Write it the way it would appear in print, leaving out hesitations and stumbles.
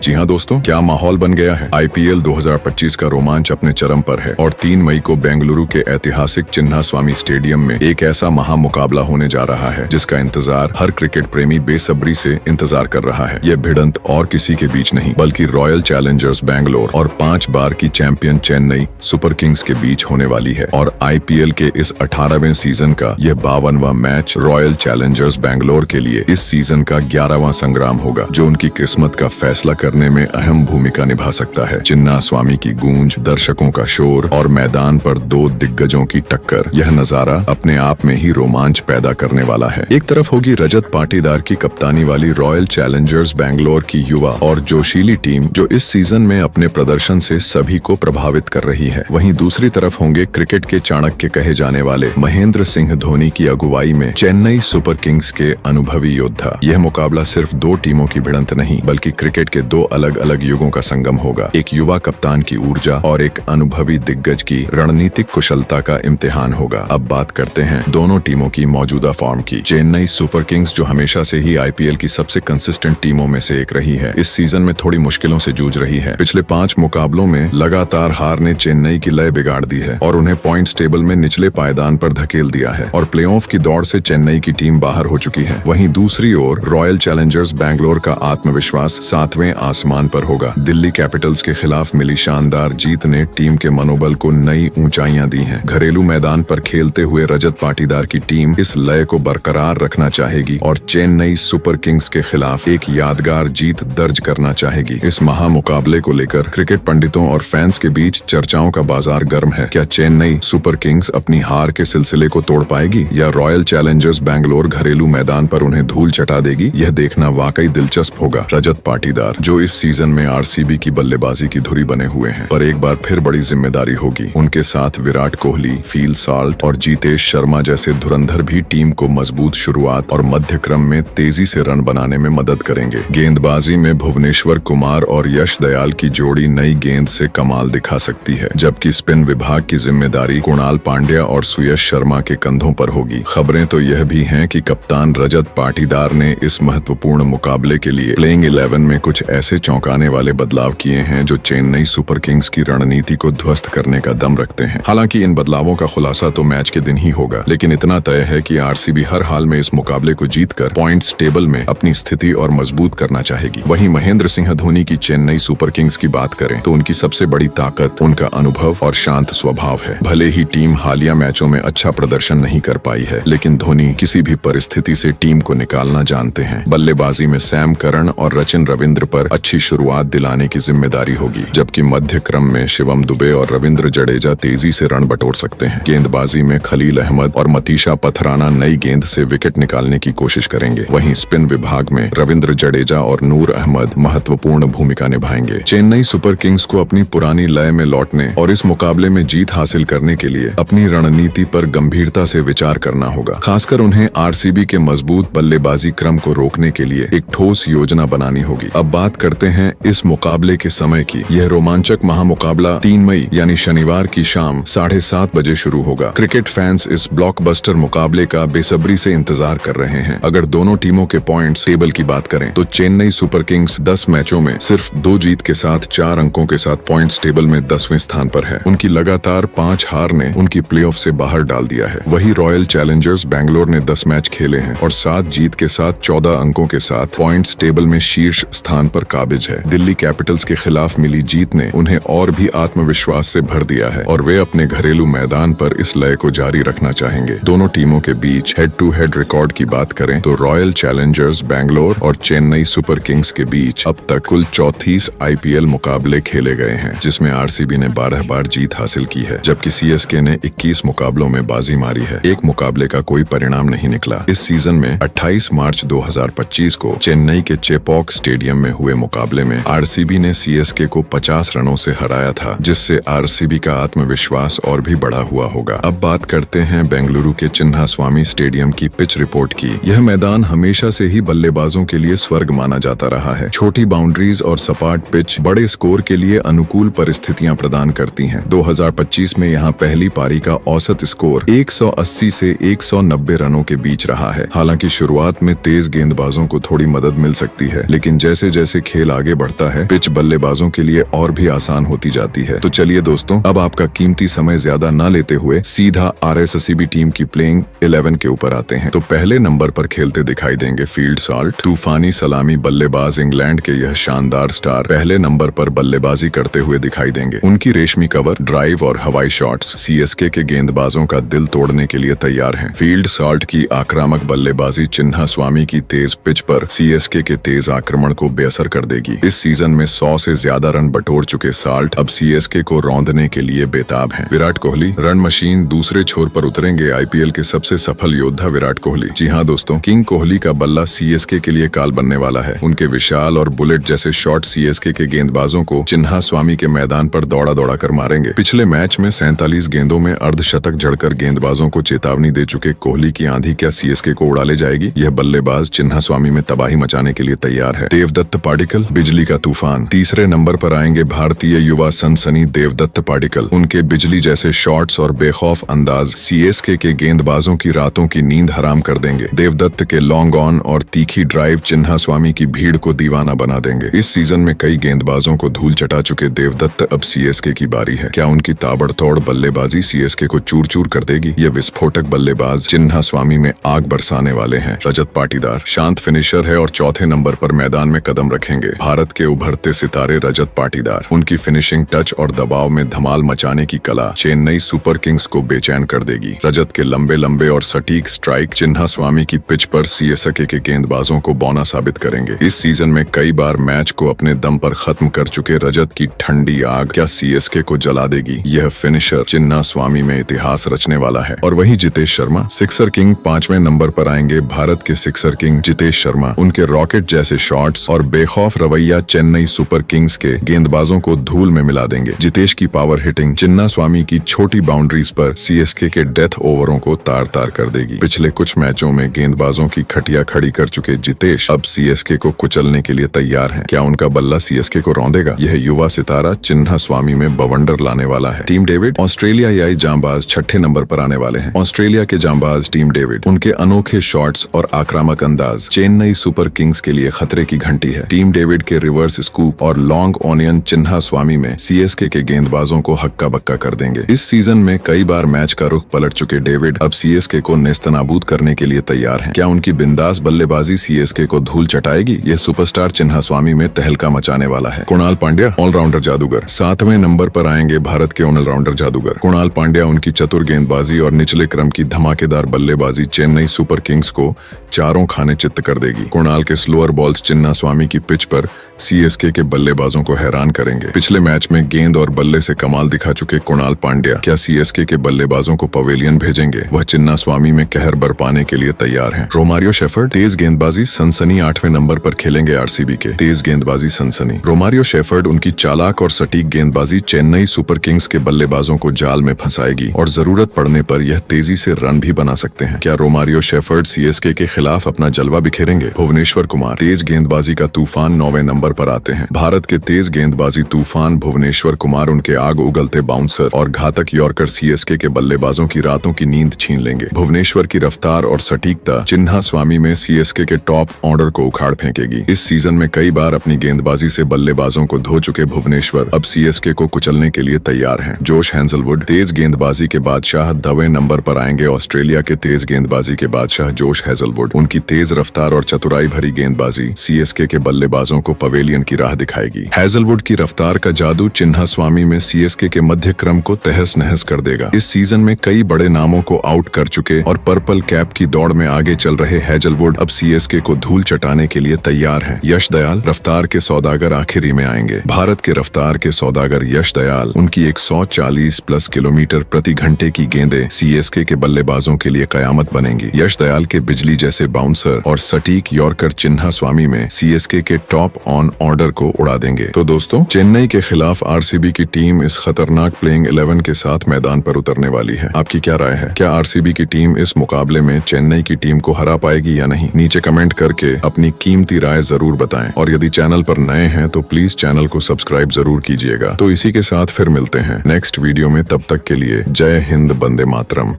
जी हाँ दोस्तों, क्या माहौल बन गया है। आईपीएल 2025 का रोमांच अपने चरम पर है और 3 मई को बेंगलुरु के ऐतिहासिक चिन्नास्वामी स्टेडियम में एक ऐसा महामुकाबला होने जा रहा है जिसका इंतजार हर क्रिकेट प्रेमी बेसब्री से इंतजार कर रहा है। यह भिड़ंत और किसी के बीच नहीं बल्कि रॉयल चैलेंजर्स बैंगलोर और 5 बार की चैंपियन चेन्नई सुपर किंग्स के बीच होने वाली है। और आईपीएल के इस 18वें सीजन का यह 52वां मैच रॉयल चैलेंजर्स बैंगलोर के लिए इस सीजन का 11वां संग्राम होगा, जो उनकी किस्मत का फैसला करने में अहम भूमिका निभा सकता है। चिन्नास्वामी की गूंज, दर्शकों का शोर और मैदान पर 2 दिग्गजों की टक्कर, यह नजारा अपने आप में ही रोमांच पैदा करने वाला है। एक तरफ होगी रजत पाटीदार की कप्तानी वाली रॉयल चैलेंजर्स बैंगलोर की युवा और जोशीली टीम, जो इस सीजन में अपने प्रदर्शन से सभी को प्रभावित कर रही है। वहीं दूसरी तरफ होंगे क्रिकेट के चाणक्य कहे जाने वाले महेंद्र सिंह धोनी की अगुवाई में चेन्नई सुपर किंग्स के अनुभवी योद्धा। यह मुकाबला सिर्फ 2 टीमों की भिड़ंत नहीं बल्कि क्रिकेट के 2 अलग अलग युगों का संगम होगा। एक युवा कप्तान की ऊर्जा और एक अनुभवी दिग्गज की रणनीतिक कुशलता का इम्तिहान होगा। अब बात करते हैं दोनों टीमों की मौजूदा फॉर्म की। चेन्नई सुपर किंग्स, जो हमेशा से ही आईपीएल की सबसे कंसिस्टेंट टीमों में से एक रही है, इस सीजन में थोड़ी मुश्किलों से जूझ रही है। पिछले 5 मुकाबलों में लगातार हार ने चेन्नई की लय बिगाड़ दी है और उन्हें पॉइंट्स टेबल में निचले पायदान पर धकेल दिया है और प्लेऑफ की दौड़ से चेन्नई की टीम बाहर हो चुकी है। वहीं दूसरी ओर रॉयल चैलेंजर्स बैंगलोर का आत्मविश्वास 7वें आसमान पर होगा। दिल्ली कैपिटल्स के खिलाफ मिली शानदार जीत ने टीम के मनोबल को नई ऊंचाइयां दी हैं। घरेलू मैदान पर खेलते हुए रजत पाटीदार की टीम इस लय को बरकरार रखना चाहेगी और चेन्नई सुपर किंग्स के खिलाफ एक यादगार जीत दर्ज करना चाहेगी। इस महामुकाबले को लेकर क्रिकेट पंडितों और फैंस के बीच चर्चाओं का बाजार गर्म है। क्या चेन्नई सुपर किंग्स अपनी हार के सिलसिले को तोड़ पाएगी या रॉयल चैलेंजर्स बैंगलोर घरेलू मैदान पर उन्हें धूल चटा देगी? यह देखना वाकई दिलचस्प होगा। रजत पाटीदार, जो इस सीजन में आरसीबी की बल्लेबाजी की धुरी बने हुए हैं, पर एक बार फिर बड़ी जिम्मेदारी होगी। उनके साथ विराट कोहली, फील साल्ट और जीतेश शर्मा जैसे धुरंधर भी टीम को मजबूत शुरुआत और मध्य क्रम में तेजी से रन बनाने में मदद करेंगे। गेंदबाजी में भुवनेश्वर कुमार और यश दयाल की जोड़ी नई गेंद से कमाल दिखा सकती है, जबकि स्पिन विभाग की जिम्मेदारी कुणाल पांड्या और सुयश शर्मा के कंधों पर होगी। खबरें तो यह भी हैं कि कप्तान रजत पाटीदार ने इस महत्वपूर्ण मुकाबले के लिए प्लेइंग 11 में कुछ ऐसे चौंकाने वाले बदलाव किए हैं जो चेन्नई सुपर किंग्स की रणनीति को ध्वस्त करने का दम रखते हैं। हालांकि इन बदलावों का खुलासा तो मैच के दिन ही होगा, लेकिन इतना तय है कि आरसीबी हर हाल में इस मुकाबले को जीतकर पॉइंट्स टेबल में अपनी स्थिति और मजबूत करना चाहेगी। वहीं महेंद्र सिंह धोनी की चेन्नई सुपर किंग्स की बात करें तो उनकी सबसे बड़ी ताकत उनका अनुभव और शांत स्वभाव है। भले ही टीम हालिया मैचों में अच्छा प्रदर्शन नहीं कर पाई है, लेकिन धोनी किसी भी परिस्थिति से टीम को निकालना जानते हैं। बल्लेबाजी में सैम करन और रचिन रविंद्र पर अच्छी शुरुआत दिलाने की जिम्मेदारी होगी, जबकि मध्य क्रम में शिवम दुबे और रविंद्र जडेजा तेजी से रन बटोर सकते हैं। गेंदबाजी में खलील अहमद और मतीशा पथराना नई गेंद से विकेट निकालने की कोशिश करेंगे। वहीं स्पिन विभाग में रविंद्र जडेजा और नूर अहमद महत्वपूर्ण भूमिका निभाएंगे। चेन्नई सुपर किंग्स को अपनी पुरानी लय में लौटने और इस मुकाबले में जीत हासिल करने के लिए अपनी रणनीति पर गंभीरता से विचार करना होगा। खासकर उन्हें आरसीबी के मजबूत बल्लेबाजी क्रम को रोकने के लिए एक ठोस योजना बनानी होगी। अब बात करते हैं इस मुकाबले के समय की। यह रोमांचक महामुकाबला 3 मई यानी शनिवार की शाम 7:30 बजे शुरू होगा। क्रिकेट फैंस इस ब्लॉकबस्टर मुकाबले का बेसब्री से इंतजार कर रहे हैं। अगर दोनों टीमों के पॉइंट्स टेबल की बात करें तो चेन्नई सुपर किंग्स 10 मैचों में सिर्फ 2 जीत के साथ 4 अंकों के साथ पॉइंट्स टेबल में 10वें स्थान पर है। उनकी लगातार 5 हार ने उनकी प्लेऑफ से बाहर डाल दिया है। वही रॉयल चैलेंजर्स बैंगलोर ने 10 मैच खेले हैं और 7 जीत के साथ 14 अंकों के साथ पॉइंट्स टेबल में शीर्ष स्थान पर काबिज है। दिल्ली कैपिटल्स के खिलाफ मिली जीत ने उन्हें और भी आत्मविश्वास से भर दिया है और वे अपने घरेलू मैदान पर इस लय को जारी रखना चाहेंगे। दोनों टीमों के बीच हेड टू हेड रिकॉर्ड की बात करें तो रॉयल चैलेंजर्स बैंगलोर और चेन्नई सुपर किंग्स के बीच अब तक कुल 34 आईपीएल मुकाबले खेले गए हैं, जिसमें आरसीबी ने 12 बार जीत हासिल की है, जबकि सीएसके ने 21 मुकाबलों में बाजी मारी है। एक मुकाबले का कोई परिणाम नहीं निकला। इस सीजन में 28 मार्च 2025 को चेन्नई के चेपॉक स्टेडियम में हुए मुकाबले में आरसीबी ने सीएसके को 50 रनों से हराया था, जिससे आरसीबी का आत्मविश्वास और भी बढ़ा हुआ होगा। अब बात करते हैं बेंगलुरु के चिन्नास्वामी स्टेडियम की पिच रिपोर्ट की। यह मैदान हमेशा से ही बल्लेबाजों के लिए स्वर्ग माना जाता रहा है। छोटी बाउंड्रीज और सपाट पिच बड़े स्कोर के लिए अनुकूल परिस्थितियां प्रदान करती हैं। 2025 में यहाँ पहली पारी का औसत स्कोर 180 से 190 रनों के बीच रहा है। हालांकि शुरुआत में तेज गेंदबाजों को थोड़ी मदद मिल सकती है, लेकिन जैसे जैसे खेल आगे बढ़ता है पिच बल्लेबाजों के लिए और भी आसान होती जाती है। तो चलिए दोस्तों, अब आपका कीमती समय ज्यादा न लेते हुए सीधा RSCB टीम की प्लेइंग 11 के ऊपर आते हैं। तो पहले नंबर पर खेलते दिखाई देंगे फील्ड साल्ट। तूफानी सलामी बल्लेबाज इंग्लैंड के यह शानदार स्टार पहले नंबर पर बल्लेबाजी करते हुए दिखाई देंगे। उनकी रेशमी कवर, ड्राइव और हवाई शॉट्स CSK के गेंदबाजों का दिल तोड़ने के लिए तैयार हैं। फील्ड साल्ट की आक्रामक बल्लेबाजी चिन्नास्वामी की तेज पिच पर CSK के तेज आक्रमण को बेअसर कर देगी। इस सीजन में 100 से ज्यादा रन बटोर चुके साल्ट अब CSK को रौंदने के लिए बेताब हैं। विराट कोहली रन मशीन दूसरे छोर पर उतरेंगे IPL के सबसे सफल योद्धा विराट कोहली। जी हाँ दोस्तों, किंग कोहली का बल्ला CSK के लिए काल बनने वाला है। उनके विशाल और बुलेट जैसे शॉट CSK के गेंदबाजों को चिन्नास्वामी के मैदान पर दौड़ा दौड़ा कर मारेंगे। पिछले मैच में 47 गेंदों में अर्धशतक जड़कर गेंदबाजों को चेतावनी दे चुके कोहली की आंधी क्या CSK को उड़ा ले जाएगी? यह बल्लेबाज चिन्नास्वामी में तबाही मचाने के लिए तैयार है। देवदत्त पाडिक्कल बिजली का तूफान। तीसरे नंबर पर आएंगे भारतीय युवा सनसनी देवदत्त पाडिक्कल। उनके बिजली जैसे शॉट्स और बेखौफ अंदाज CSK के गेंदबाजों की रातों की नींद हराम कर देंगे। देवदत्त के लॉन्ग ऑन और तीखी ड्राइव चिन्नास्वामी की भीड़ को दीवाना बना देंगे। इस सीजन में कई गेंदबाजों को धूल चटा चुके देवदत्त अब CSK की बारी है। क्या उनकी ताबड़तोड़ बल्लेबाजी CSK को चूर चूर कर देगी? ये विस्फोटक बल्लेबाज चिन्नास्वामी में आग बरसाने वाले हैं। रजत पाटीदार शांत फिनिशर है और चौथे नंबर पर मैदान में कदम रखेंगे। भारत के उभरते सितारे रजत पाटीदार। उनकी फिनिशिंग टच और दबाव में धमाल मचाने की कला चेन्नई सुपर किंग्स को बेचैन कर देगी। रजत के लंबे लंबे और सटीक स्ट्राइक चिन्नास्वामी की पिच पर CSK के गेंदबाजों को बौना साबित करेंगे। इस सीजन में कई बार मैच को अपने दम पर खत्म कर चुके रजत की ठंडी आग क्या CSK को जला देगी? यह फिनिशर चिन्नास्वामी में इतिहास रचने वाला है। और वहीं जितेश शर्मा सिक्सर किंग 5वें नंबर पर आएंगे। भारत के सिक्सर किंग जितेश शर्मा। उनके रॉकेट जैसे शॉट्स और बेखौफ रवैया चेन्नई सुपर किंग्स के गेंदबाजों को धूल में मिला देंगे। जितेश की पावर हिटिंग चिन्नास्वामी की छोटी बाउंड्रीज पर CSK के डेथ ओवरों को तार तार कर देगी। पिछले कुछ मैचों में गेंदबाजों की खटिया खड़ी कर चुके जितेश अब CSK को कुचलने के लिए तैयार हैं। क्या उनका बल्ला CSK को रौंदेगा? यह युवा सितारा चिन्नास्वामी में बवंडर लाने वाला है। टीम डेविड ऑस्ट्रेलियाई जांबाज 6ठे नंबर पर आने वाले हैं। ऑस्ट्रेलिया के जांबाज टीम डेविड। उनके अनोखे शॉट्स और आक्रामक अंदाज चेन्नई सुपर किंग्स के लिए खतरे की घंटी है। टीम डेविड के रिवर्स स्कूप और लॉन्ग ऑनियन चिन्नास्वामी में CSK के गेंदबाजों को हक्का बक्का कर देंगे। इस सीजन में कई बार मैच का रुख पलट चुके डेविड अब CSK को नेस्तनाबूद करने के लिए तैयार हैं। क्या उनकी बिंदास बल्लेबाजी CSK को धूल चटाएगी? ये सुपरस्टार चिन्नास्वामी में तहलका मचाने वाला है। कुणाल पांड्या ऑलराउंडर जादूगर। 7वें नंबर पर आएंगे भारत के ऑलराउंडर जादूगर कुणाल पांड्या। उनकी चतुर गेंदबाजी और निचले क्रम की धमाकेदार बल्लेबाजी चेन्नई सुपर किंग्स को चारों खाने चित्त कर देगी। कुणाल के स्लोअर बॉल्स चिन्नास्वामी की पिच पर CSK के बल्लेबाजों को हैरान करेंगे। पिछले मैच में गेंद और बल्ले से कमाल दिखा चुके कुणाल पांड्या क्या CSK के बल्लेबाजों को पवेलियन भेजेंगे? वह चिन्नास्वामी में कहर बरपाने के लिए तैयार हैं। रोमारियो शेफर्ड तेज गेंदबाजी सनसनी 8वें नंबर पर खेलेंगे RCB के। तेज गेंदबाजी सनसनी रोमारियो शेफर्ड। उनकी चालाक और सटीक गेंदबाजी चेन्नई सुपर किंग्स के बल्लेबाजों को जाल में फंसाएगी और जरूरत पड़ने पर यह तेजी से रन भी बना सकते हैं। क्या रोमारियो शेफर्ड CSK के खिलाफ अपना जलवा बिखेरेंगे? भुवनेश्वर कुमार तेज गेंदबाजी का तूफान 9वें नंबर पर आते हैं। भारत के तेज गेंदबाजी तूफान भुवनेश्वर कुमार। उनके आग उगलते बाउंसर और घातक यॉर्कर CSK के बल्लेबाजों की रातों की नींद छीन लेंगे। भुवनेश्वर की रफ्तार और सटीकता चिन्नास्वामी में CSK के टॉप ऑर्डर को उखाड़ फेंकेगी। इस सीजन में कई बार अपनी गेंदबाजी से बल्लेबाजों को धो चुके भुवनेश्वर अब CSK को कुचलने के लिए तैयार हैं। जोश हैजलवुड तेज गेंदबाजी के बादशाह 10वें नंबर पर आएंगे। ऑस्ट्रेलिया के तेज गेंदबाजी के बादशाह जोश हैजलवुड। उनकी तेज रफ्तार और चतुराई भरी गेंदबाजी CSK के बल्लेबाजों को पवेलियन की राह दिखाएगी। हैजलवुड की रफ्तार का जादू चिन्नास्वामी में CSK के मध्य क्रम को तहस नहस कर देगा। इस सीजन में कई बड़े नामों को आउट कर चुके और पर्पल कैप की दौड़ में आगे चल रहे हैजलवुड अब CSK को धूल चटाने के लिए तैयार हैं। यश दयाल रफ्तार के सौदागर आखिरी में आएंगे। भारत के रफ्तार के सौदागर यश दयाल। उनकी 140+ किलोमीटर प्रति घंटे की गेंदें CSK के बल्लेबाजों के लिए कयामत बनेंगी। यश दयाल के बिजली जैसे बाउंसर और सटीक यॉर्कर चिन्नास्वामी में CSK के टॉप ऑन ऑर्डर को उड़ा देंगे। तो दोस्तों, चेन्नई के खिलाफ RCB की टीम इस खतरनाक प्लेइंग 11 के साथ मैदान पर उतरने वाली है। आपकी क्या राय है? क्या RCB की टीम इस मुकाबले में चेन्नई की टीम को हरा पाएगी या नहीं? नीचे कमेंट करके अपनी कीमती राय जरूर बताएं और यदि चैनल पर नए हैं तो प्लीज चैनल को सब्सक्राइब जरूर कीजिएगा। तो इसी के साथ फिर मिलते हैं नेक्स्ट वीडियो में। तब तक के लिए जय हिंद, वंदे मातरम।